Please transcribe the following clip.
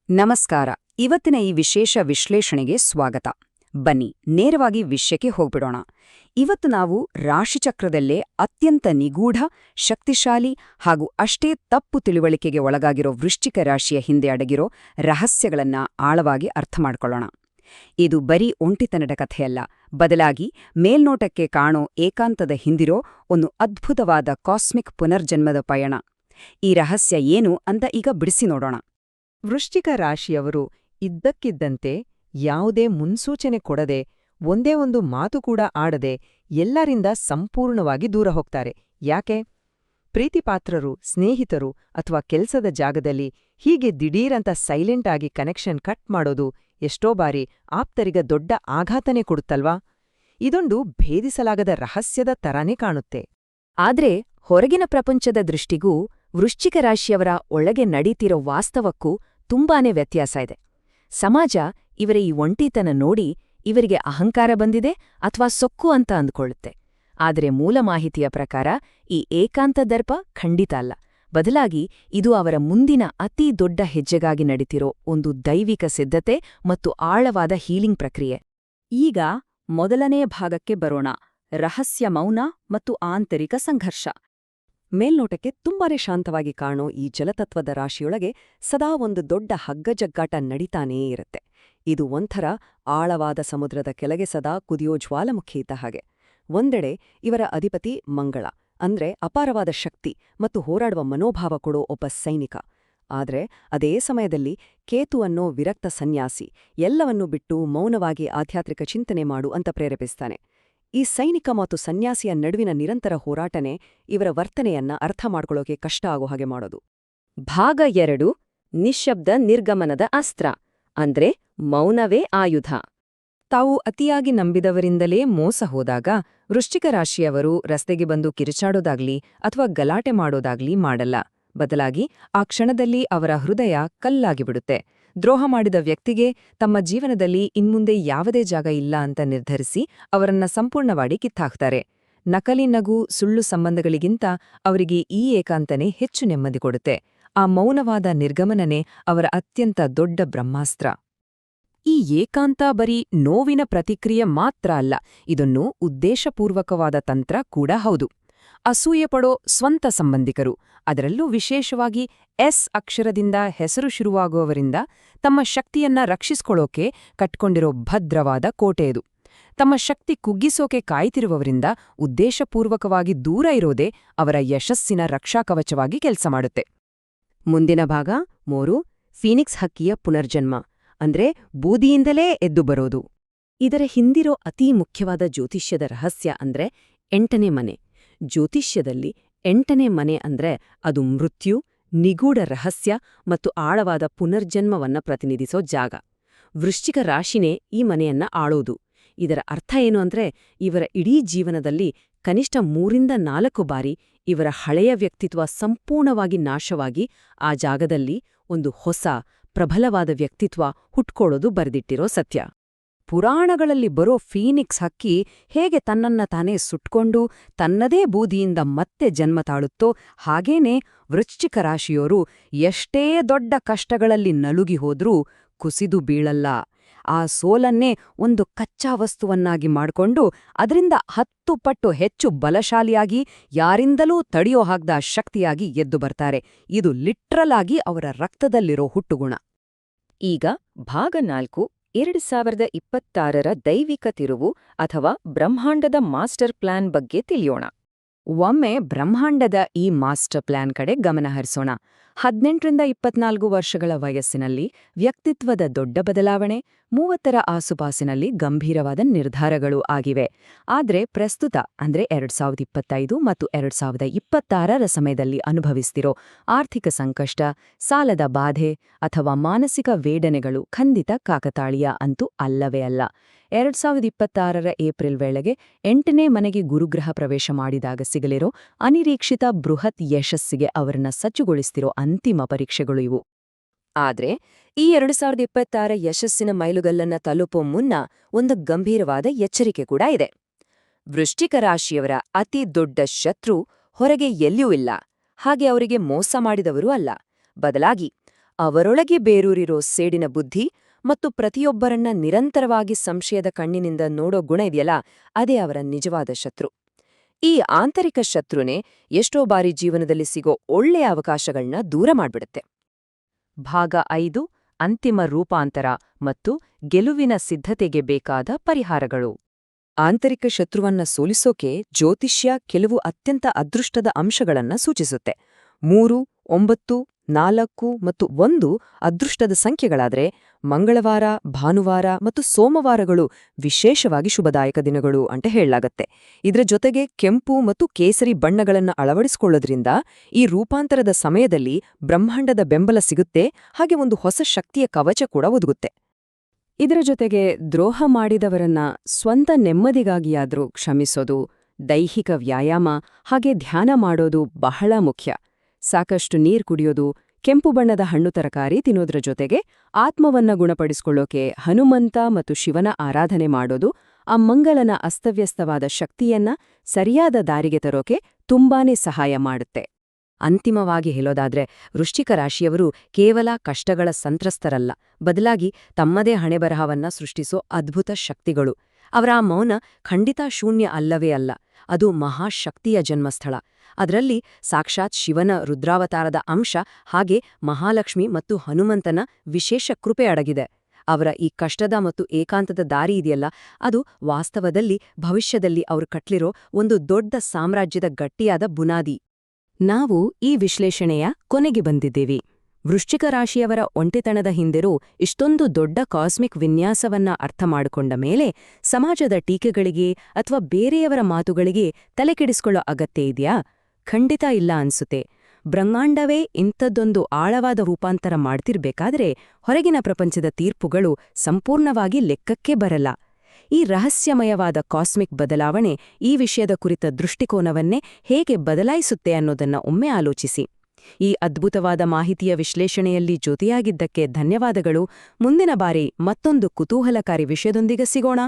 ನಮಸ್ಕಾರ. ಇವತ್ತಿನ ಈ ವಿಶೇಷ ವಿಶ್ಲೇಷಣೆಗೆ ಸ್ವಾಗತ. ಬನ್ನಿ ನೇರವಾಗಿ ವಿಷಯಕ್ಕೆ ಹೋಗ್ಬಿಡೋಣ. ಇವತ್ತು ನಾವು ರಾಶಿಚಕ್ರದಲ್ಲೇ ಅತ್ಯಂತ ನಿಗೂಢ, ಶಕ್ತಿಶಾಲಿ ಹಾಗೂ ಅಷ್ಟೇ ತಪ್ಪು ತಿಳುವಳಿಕೆಗೆ ಒಳಗಾಗಿರೋ ವೃಶ್ಚಿಕ ರಾಶಿಯ ಹಿಂದೆ ಅಡಗಿರೋ ರಹಸ್ಯಗಳನ್ನ ಆಳವಾಗಿ ಅರ್ಥ ಮಾಡ್ಕೊಳ್ಳೋಣ. ಇದು ಬರೀ ಒಂಟಿತನದ ಕಥೆಯಲ್ಲ, ಬದಲಾಗಿ ಮೇಲ್ನೋಟಕ್ಕೆ ಕಾಣೋ ಏಕಾಂತದ ಹಿಂದಿರೋ ಒಂದು ಅದ್ಭುತವಾದ ಕಾಸ್ಮಿಕ್ ಪುನರ್ಜನ್ಮದ ಪಯಣ. ಈ ರಹಸ್ಯ ಏನು ಅಂತ ಈಗ ಬಿಡಿಸಿ ನೋಡೋಣ. ವೃಶ್ಚಿಕ ರಾಶಿಯವರು ಇದ್ದಕ್ಕಿದ್ದಂತೆ ಯಾವುದೇ ಮುನ್ಸೂಚನೆ ಕೊಡದೆ, ಒಂದೇ ಒಂದು ಮಾತು ಕೂಡ ಆಡದೆ ಎಲ್ಲರಿಂದ ಸಂಪೂರ್ಣವಾಗಿ ದೂರ ಹೋಗ್ತಾರೆ. ಯಾಕೆ? ಪ್ರೀತಿಪಾತ್ರರು, ಸ್ನೇಹಿತರು ಅಥವಾ ಕೆಲ್ಸದ ಜಾಗದಲ್ಲಿ ಹೀಗೆ ದಿಢೀರಂತ ಸೈಲೆಂಟ್ ಆಗಿ ಕನೆಕ್ಷನ್ ಕಟ್ ಮಾಡೋದು ಎಷ್ಟೋ ಬಾರಿ ಆಪ್ತರಿಗ ದೊಡ್ಡ ಆಘಾತನೇ ಕೊಡುತ್ತಲ್ವಾ? ಇದೊಂದು ಭೇದಿಸಲಾಗದ ರಹಸ್ಯದ ತರಾನೇ ಕಾಣುತ್ತೆ. ಆದ್ರೆ ಹೊರಗಿನ ಪ್ರಪಂಚದ ದೃಷ್ಟಿಗೂ ವೃಶ್ಚಿಕ ರಾಶಿಯವರ ಒಳಗೆ ನಡೀತಿರೋ ವಾಸ್ತವಕ್ಕೂ ತುಂಬಾನೇ ವ್ಯತ್ಯಾಸ ಇದೆ. ಸಮಾಜ ಇವರ ಈ ಒಂಟಿತನ ನೋಡಿ ಇವರಿಗೆ ಅಹಂಕಾರ ಬಂದಿದೆ ಅಥವಾ ಸೊಕ್ಕು ಅಂತ ಅಂದ್ಕೊಳ್ಳುತ್ತೆ. ಆದರೆ ಮೂಲ ಮಾಹಿತಿಯ ಪ್ರಕಾರ ಈ ಏಕಾಂತ ದರ್ಪ ಖಂಡಿತ ಅಲ್ಲ, ಬದಲಾಗಿ ಇದು ಅವರ ಮುಂದಿನ ಅತೀ ದೊಡ್ಡ ಹೆಜ್ಜೆಗಾಗಿ ನಡೀತಿರೋ ಒಂದು ದೈವಿಕ ಸಿದ್ಧತೆ ಮತ್ತು ಆಳವಾದ ಹೀಲಿಂಗ್ ಪ್ರಕ್ರಿಯೆ. ಈಗ ಮೊದಲನೇ ಭಾಗಕ್ಕೆ ಬರೋಣ. ರಹಸ್ಯ ಮೌನ ಮತ್ತು ಆಂತರಿಕ ಸಂಘರ್ಷ. ಮೇಲ್ನೋಟಕ್ಕೆ ತುಂಬಾನೇ ಶಾಂತವಾಗಿ ಕಾಣೋ ಈ ಜಲತತ್ವದ ರಾಶಿಯೊಳಗೆ ಸದಾ ಒಂದು ದೊಡ್ಡ ಹಗ್ಗಜಗ್ಗಾಟ ನಡೀತಾನೇ ಇರುತ್ತೆ. ಇದು ಒಂಥರ ಆಳವಾದ ಸಮುದ್ರದ ಕೆಳಗೆ ಸದಾ ಕುದಿಯೋ ಜ್ವಾಲಾಮುಖಿ ಇದ್ದ ಹಾಗೆ. ಒಂದೆಡೆ ಇವರ ಅಧಿಪತಿ ಮಂಗಳ, ಅಂದ್ರೆ ಅಪಾರವಾದ ಶಕ್ತಿ ಮತ್ತು ಹೋರಾಡುವ ಮನೋಭಾವ ಕೊಡೋ ಒಬ್ಬ ಸೈನಿಕ. ಆದ್ರೆ ಅದೇ ಸಮಯದಲ್ಲಿ ಕೇತು ಅನ್ನೋ ವಿರಕ್ತ ಸನ್ಯಾಸಿ, ಎಲ್ಲವನ್ನೂ ಬಿಟ್ಟು ಮೌನವಾಗಿ ಆಧ್ಯಾತ್ಮಿಕ ಚಿಂತನೆ ಮಾಡು ಅಂತ ಪ್ರೇರೇಪಿಸ್ತಾನೆ. ಈ ಸೈನಿಕ ಮತ್ತು ಸನ್ಯಾಸಿಯ ನಡುವಿನ ನಿರಂತರ ಹೋರಾಟನೇ ಇವರ ವರ್ತನೆಯನ್ನ ಅರ್ಥ ಮಾಡ್ಕೊಳ್ಳೋಕೆ ಕಷ್ಟ ಆಗೋ ಹಾಗೆ ಮಾಡೋದು. ಭಾಗ 2: ನಿಶ್ಶಬ್ದ ನಿರ್ಗಮನದ ಅಸ್ತ್ರ, ಅಂದ್ರೆ ಮೌನವೇ ಆಯುಧ. ತಾವು ಅತಿಯಾಗಿ ನಂಬಿದವರಿಂದಲೇ ಮೋಸ ಹೋದಾಗ ವೃಶ್ಚಿಕ ರಾಶಿಯವರು ರಸ್ತೆಗೆ ಬಂದು ಕಿರುಚಾಡೋದಾಗ್ಲಿ ಅಥವಾ ಗಲಾಟೆ ಮಾಡೋದಾಗ್ಲಿ ಮಾಡಲ್ಲ. ಬದಲಾಗಿ ಆ ಕ್ಷಣದಲ್ಲಿ ಅವರ ಹೃದಯ ಕಲ್ಲಾಗಿಬಿಡುತ್ತೆ. ದ್ರೋಹ ಮಾಡಿದ ವ್ಯಕ್ತಿಗೆ ತಮ್ಮ ಜೀವನದಲ್ಲಿ ಇನ್ಮುಂದೆ ಯಾವುದೇ ಜಾಗ ಇಲ್ಲ ಅಂತ ನಿರ್ಧರಿಸಿ ಅವರನ್ನ ಸಂಪೂರ್ಣವಾಗಿ ಕಿತ್ತಾಕ್ತಾರೆ. ನಕಲಿ ನಗು, ಸುಳ್ಳು ಸಂಬಂಧಗಳಿಗಿಂತ ಅವರಿಗೆ ಈ ಏಕಾಂತನೇ ಹೆಚ್ಚು ನೆಮ್ಮದಿ ಕೊಡುತ್ತೆ. ಆ ಮೌನವಾದ ನಿರ್ಗಮನನೇ ಅವರ ಅತ್ಯಂತ ದೊಡ್ಡ ಬ್ರಹ್ಮಾಸ್ತ್ರ. ಈ ಏಕಾಂತ ಬರೀ ನೋವಿನ ಪ್ರತಿಕ್ರಿಯೆ ಮಾತ್ರ ಅಲ್ಲ, ಇದನ್ನು ಉದ್ದೇಶಪೂರ್ವಕವಾದ ತಂತ್ರ ಕೂಡ ಹೌದು. ಅಸೂಯೆಪಡೋ ಸ್ವಂತ ಸಂಬಂಧಿಕರು, ಅದರಲ್ಲೂ ವಿಶೇಷವಾಗಿ ಎಸ್ ಅಕ್ಷರದಿಂದ ಹೆಸರು ಶುರುವಾಗುವವರಿಂದ ತಮ್ಮ ಶಕ್ತಿಯನ್ನ ರಕ್ಷಿಸ್ಕೊಳ್ಳೋಕೆ ಕಟ್ಕೊಂಡಿರೋ ಭದ್ರವಾದ ಕೋಟೆಯದು. ತಮ್ಮ ಶಕ್ತಿ ಕುಗ್ಗಿಸೋಕೆ ಕಾಯ್ತಿರುವವರಿಂದ ಉದ್ದೇಶಪೂರ್ವಕವಾಗಿ ದೂರ ಇರೋದೇ ಅವರ ಯಶಸ್ಸಿನ ರಕ್ಷಾಕವಚವಾಗಿ ಕೆಲಸ ಮಾಡುತ್ತೆ. ಮುಂದಿನ ಭಾಗ 3: ಫೀನಿಕ್ಸ್ ಹಕ್ಕಿಯ ಪುನರ್ಜನ್ಮ, ಅಂದ್ರೆ ಬೂದಿಯಿಂದಲೇ ಎದ್ದು ಬರೋದು. ಇದರ ಹಿಂದಿರೋ ಅತೀ ಮುಖ್ಯವಾದ ಜ್ಯೋತಿಷ್ಯದ ರಹಸ್ಯ ಅಂದ್ರೆ 8ನೇ ಮನೆ. ಜ್ಯೋತಿಷ್ಯದಲ್ಲಿ 8ನೇ ಮನೆ ಅಂದ್ರೆ ಅದು ಮೃತ್ಯು, ನಿಗೂಢ ರಹಸ್ಯ ಮತ್ತು ಆಳವಾದ ಪುನರ್ಜನ್ಮವನ್ನ ಪ್ರತಿನಿಧಿಸೋ ಜಾಗ. ವೃಶ್ಚಿಕ ರಾಶಿನೇ ಈ ಮನೆಯನ್ನ ಆಳೋದು. ಇದರ ಅರ್ಥ ಏನು ಅಂದ್ರೆ ಇವರ ಇಡೀ ಜೀವನದಲ್ಲಿ ಕನಿಷ್ಠ 3-4 ಬಾರಿ ಇವರ ಹಳೆಯ ವ್ಯಕ್ತಿತ್ವ ಸಂಪೂರ್ಣವಾಗಿ ನಾಶವಾಗಿ ಆ ಜಾಗದಲ್ಲಿ ಒಂದು ಹೊಸ, ಪ್ರಬಲವಾದ ವ್ಯಕ್ತಿತ್ವ ಹುಟ್ಕೊಳ್ಳೋದು ಬರೆದಿಟ್ಟಿರೋ ಸತ್ಯ. ಪುರಾಣಗಳಲ್ಲಿ ಬರೋ ಫೀನಿಕ್ಸ್ ಹಕ್ಕಿ ಹೇಗೆ ತನ್ನನ್ನ ತಾನೇ ಸುಟ್ಕೊಂಡು ತನ್ನದೇ ಬೂದಿಯಿಂದ ಮತ್ತೆ ಜನ್ಮ ತಾಳುತ್ತೋ, ಹಾಗೇನೆ ವೃಶ್ಚಿಕ ರಾಶಿಯೋರು ಎಷ್ಟೇ ದೊಡ್ಡ ಕಷ್ಟಗಳಲ್ಲಿ ನಲುಗಿ ಹೋದ್ರೂ ಕುಸಿದು ಬೀಳಲ್ಲ. ಆ ಸೋಲನ್ನೇ ಒಂದು ಕಚ್ಚಾ ವಸ್ತುವನ್ನಾಗಿ ಮಾಡ್ಕೊಂಡು ಅದರಿಂದ 10 ಪಟ್ಟು ಹೆಚ್ಚು ಬಲಶಾಲಿಯಾಗಿ, ಯಾರಿಂದಲೂ ತಡೆಯೋ ಹಾಗ್ದ ಶಕ್ತಿಯಾಗಿ ಎದ್ದು ಬರ್ತಾರೆ. ಇದು ಲಿಟ್ರಲ್ ಆಗಿ ಅವರ ರಕ್ತದಲ್ಲಿರೋ ಹುಟ್ಟುಗುಣ. ಈಗ ಭಾಗ 4: 2026ರ ದೈವಿಕ ತಿರುವು ಅಥವಾ ಬ್ರಹ್ಮಾಂಡದ ಮಾಸ್ಟರ್ ಪ್ಲಾನ್ ಬಗ್ಗೆ ತಿಳಿಯೋಣ. ಒಮ್ಮೆ ಬ್ರಹ್ಮಾಂಡದ ಈ ಮಾಸ್ಟರ್ ಪ್ಲಾನ್ ಕಡೆ ಗಮನ ಹರಿಸೋಣ. 18-24 ವರ್ಷಗಳ ವಯಸ್ಸಿನಲ್ಲಿ ವ್ಯಕ್ತಿತ್ವದ ದೊಡ್ಡ ಬದಲಾವಣೆ, 30ರ ಆಸುಪಾಸಿನಲ್ಲಿ ಗಂಭೀರವಾದ ನಿರ್ಧಾರಗಳು ಆಗಿವೆ. ಆದ್ರೆ ಪ್ರಸ್ತುತ ಅಂದ್ರೆ 2025 ಮತ್ತು 2026ರ ಸಮಯದಲ್ಲಿ ಅನುಭವಿಸ್ತಿರೋ ಆರ್ಥಿಕ ಸಂಕಷ್ಟ, ಸಾಲದ ಬಾಧೆ ಅಥವಾ ಮಾನಸಿಕ ವೇದನೆಗಳು ಖಂಡಿತ ಕಾಕತಾಳೀಯ ಅಂತೂ ಅಲ್ಲವೇ ಅಲ್ಲ. 2026ರ ಏಪ್ರಿಲ್ ವೇಳೆಗೆ 8ನೇ ಮನೆಗೆ ಗುರುಗ್ರಹ ಪ್ರವೇಶ ಮಾಡಿದಾಗ ಸಿಗಲಿರೋ ಅನಿರೀಕ್ಷಿತ ಬೃಹತ್ ಯಶಸ್ಸಿಗೆ ಅವರನ್ನ ಸಜ್ಜುಗೊಳಿಸ್ತಿರೋ ಅಂತಿಮ ಪರೀಕ್ಷೆಗಳು ಇವು. ಆದ್ರೆ ಈ 2026ರ ಯಶಸ್ಸಿನ ಮೈಲುಗಲ್ಲನ್ನ ತಲುಪೋ ಮುನ್ನ ಒಂದು ಗಂಭೀರವಾದ ಎಚ್ಚರಿಕೆ ಕೂಡ ಇದೆ. ವೃಶ್ಚಿಕ ರಾಶಿಯವರ ಅತಿ ದೊಡ್ಡ ಶತ್ರು ಹೊರಗೆ ಎಲ್ಲಿಯೂ ಇಲ್ಲ, ಹಾಗೆ ಅವರಿಗೆ ಮೋಸ ಮಾಡಿದವರೂ ಅಲ್ಲ. ಬದಲಾಗಿ ಅವರೊಳಗೆ ಬೇರೂರಿರೋ ಸೇಡಿನ ಬುದ್ಧಿ ಮತ್ತು ಪ್ರತಿಯೊಬ್ಬರನ್ನ ನಿರಂತರವಾಗಿ ಸಂಶಯದ ಕಣ್ಣಿನಿಂದ ನೋಡೋ ಗುಣ ಇದೆಯಲ್ಲ, ಅದೇ ಅವರ ನಿಜವಾದ ಶತ್ರು. ಈ ಆಂತರಿಕ ಶತ್ರುನೇ ಎಷ್ಟೋ ಬಾರಿ ಜೀವನದಲ್ಲಿ ಸಿಗೋ ಒಳ್ಳೆಯ ಅವಕಾಶಗಳನ್ನ ದೂರ ಮಾಡ್ಬಿಡುತ್ತೆ. ಭಾಗ 5 ಅಂತಿಮ ರೂಪಾಂತರ ಮತ್ತು ಗೆಲುವಿನ ಸಿದ್ಧತೆಗೆ ಬೇಕಾದ ಪರಿಹಾರಗಳು. ಆಂತರಿಕ ಶತ್ರುವನ್ನ ಸೋಲಿಸೋಕೆ ಜ್ಯೋತಿಷ್ಯ ಕೆಲವು ಅತ್ಯಂತ ಅದೃಷ್ಟದ ಅಂಶಗಳನ್ನ ಸೂಚಿಸುತ್ತೆ. 3, 9, 4 ಮತ್ತು 1 ಅದೃಷ್ಟದ ಸಂಖ್ಯೆಗಳಾದ್ರೆ, ಮಂಗಳವಾರ, ಭಾನುವಾರ ಮತ್ತು ಸೋಮವಾರಗಳು ವಿಶೇಷವಾಗಿ ಶುಭದಾಯಕ ದಿನಗಳು ಅಂತ ಹೇಳಲಾಗತ್ತೆ. ಇದರ ಜೊತೆಗೆ ಕೆಂಪು ಮತ್ತು ಕೇಸರಿ ಬಣ್ಣಗಳನ್ನ ಅಳವಡಿಸಿಕೊಳ್ಳೋದ್ರಿಂದ ಈ ರೂಪಾಂತರದ ಸಮಯದಲ್ಲಿ ಬ್ರಹ್ಮಾಂಡದ ಬೆಂಬಲ ಸಿಗುತ್ತೆ, ಹಾಗೆ ಒಂದು ಹೊಸ ಶಕ್ತಿಯ ಕವಚ ಕೂಡ ಒದಗುತ್ತೆ. ಇದರ ಜೊತೆಗೆ ದ್ರೋಹ ಮಾಡಿದವರನ್ನ ಸ್ವಂತ ನೆಮ್ಮದಿಗಾಗಿಯಾದ್ರೂ ಕ್ಷಮಿಸೋದು, ದೈಹಿಕ ವ್ಯಾಯಾಮ ಹಾಗೆ ಧ್ಯಾನ ಮಾಡೋದು ಬಹಳ ಮುಖ್ಯ. ಸಾಕಷ್ಟು ನೀರ್ ಕುಡಿಯೋದು, ಕೆಂಪು ಬಣ್ಣದ ಹಣ್ಣು ತರಕಾರಿ ತಿನ್ನೋದ್ರ ಜೊತೆಗೆ ಆತ್ಮವನ್ನ ಗುಣಪಡಿಸ್ಕೊಳ್ಳೋಕೆ ಹನುಮಂತ ಮತ್ತು ಶಿವನ ಆರಾಧನೆ ಮಾಡೋದು ಆ ಮಂಗಳನ ಅಸ್ತವ್ಯಸ್ತವಾದ ಶಕ್ತಿಯನ್ನ ಸರಿಯಾದ ದಾರಿಗೆ ತರೋಕೆ ತುಂಬಾನೇ ಸಹಾಯ ಮಾಡುತ್ತೆ. ಅಂತಿಮವಾಗಿ ಹೇಳೋದಾದ್ರೆ, ವೃಶ್ಚಿಕ ರಾಶಿಯವರು ಕೇವಲ ಕಷ್ಟಗಳ ಸಂತ್ರಸ್ತರಲ್ಲ, ಬದಲಾಗಿ ತಮ್ಮದೇ ಹಣೆಬರಹವನ್ನ ಸೃಷ್ಟಿಸೋ ಅದ್ಭುತ ಶಕ್ತಿಗಳು. ಅವರ ಆ ಮೌನ ಖಂಡಿತ ಶೂನ್ಯ ಅಲ್ಲವೇ ಅಲ್ಲ, ಅದು ಮಹಾಶಕ್ತಿಯ ಜನ್ಮಸ್ಥಳ. ಅದರಲ್ಲಿ ಸಾಕ್ಷಾತ್ ಶಿವನ ರುದ್ರಾವತಾರದ ಅಂಶ, ಹಾಗೆ ಮಹಾಲಕ್ಷ್ಮಿ ಮತ್ತು ಹನುಮಂತನ ವಿಶೇಷ ಕೃಪೆ ಅಡಗಿದೆ. ಅವರ ಈ ಕಷ್ಟದ ಮತ್ತು ಏಕಾಂತದ ದಾರಿ ಇದೆಯಲ್ಲ, ಅದು ವಾಸ್ತವದಲ್ಲಿ ಭವಿಷ್ಯದಲ್ಲಿ ಅವರು ಕಟ್ಲಿರೋ ಒಂದು ದೊಡ್ಡ ಸಾಮ್ರಾಜ್ಯದ ಗಟ್ಟಿಯಾದ ಬುನಾದಿ. ನಾವು ಈ ವಿಶ್ಲೇಷಣೆಯ ಕೊನೆಗೆ ಬಂದಿದ್ದೇವೆ. ವೃಶ್ಚಿಕ ರಾಶಿಯವರ ಒಂಟಿತನದ ಹಿಂದಿರೋ ಇಷ್ಟೊಂದು ದೊಡ್ಡ ಕಾಸ್ಮಿಕ್ ವಿನ್ಯಾಸವನ್ನ ಅರ್ಥ ಮಾಡಿಕೊಂಡ ಮೇಲೆ ಸಮಾಜದ ಟೀಕೆಗಳಿಗೆ ಅಥವಾ ಬೇರೆಯವರ ಮಾತುಗಳಿಗೆ ತಲೆಕೆಡಿಸ್ಕೊಳ್ಳೋ ಅಗತ್ಯ ಇದೆಯಾ? ಖಂಡಿತ ಇಲ್ಲ ಅನ್ಸುತ್ತೆ. ಬ್ರಹ್ಮಾಂಡವೇ ಇಂಥದ್ದೊಂದು ಆಳವಾದ ರೂಪಾಂತರ ಮಾಡ್ತಿರ್ಬೇಕಾದ್ರೆ ಹೊರಗಿನ ಪ್ರಪಂಚದ ತೀರ್ಪುಗಳು ಸಂಪೂರ್ಣವಾಗಿ ಲೆಕ್ಕಕ್ಕೆ ಬರಲ್ಲ. ಈ ರಹಸ್ಯಮಯವಾದ ಕಾಸ್ಮಿಕ್ ಬದಲಾವಣೆ ಈ ವಿಷಯದ ಕುರಿತ ದೃಷ್ಟಿಕೋನವನ್ನೇ ಹೇಗೆ ಬದಲಾಯಿಸುತ್ತೆ ಅನ್ನೋದನ್ನ ಒಮ್ಮೆ ಆಲೋಚಿಸಿ. ಈ ಅದ್ಭುತವಾದ ಮಾಹಿತಿಯ ವಿಶ್ಲೇಷಣೆಯಲ್ಲಿ ಜೊತೆಯಾಗಿದ್ದಕ್ಕೆ ಧನ್ಯವಾದಗಳು. ಮುಂದಿನ ಬಾರಿ ಮತ್ತೊಂದು ಕುತೂಹಲಕಾರಿ ವಿಷಯದೊಂದಿಗೆ ಸಿಗೋಣ.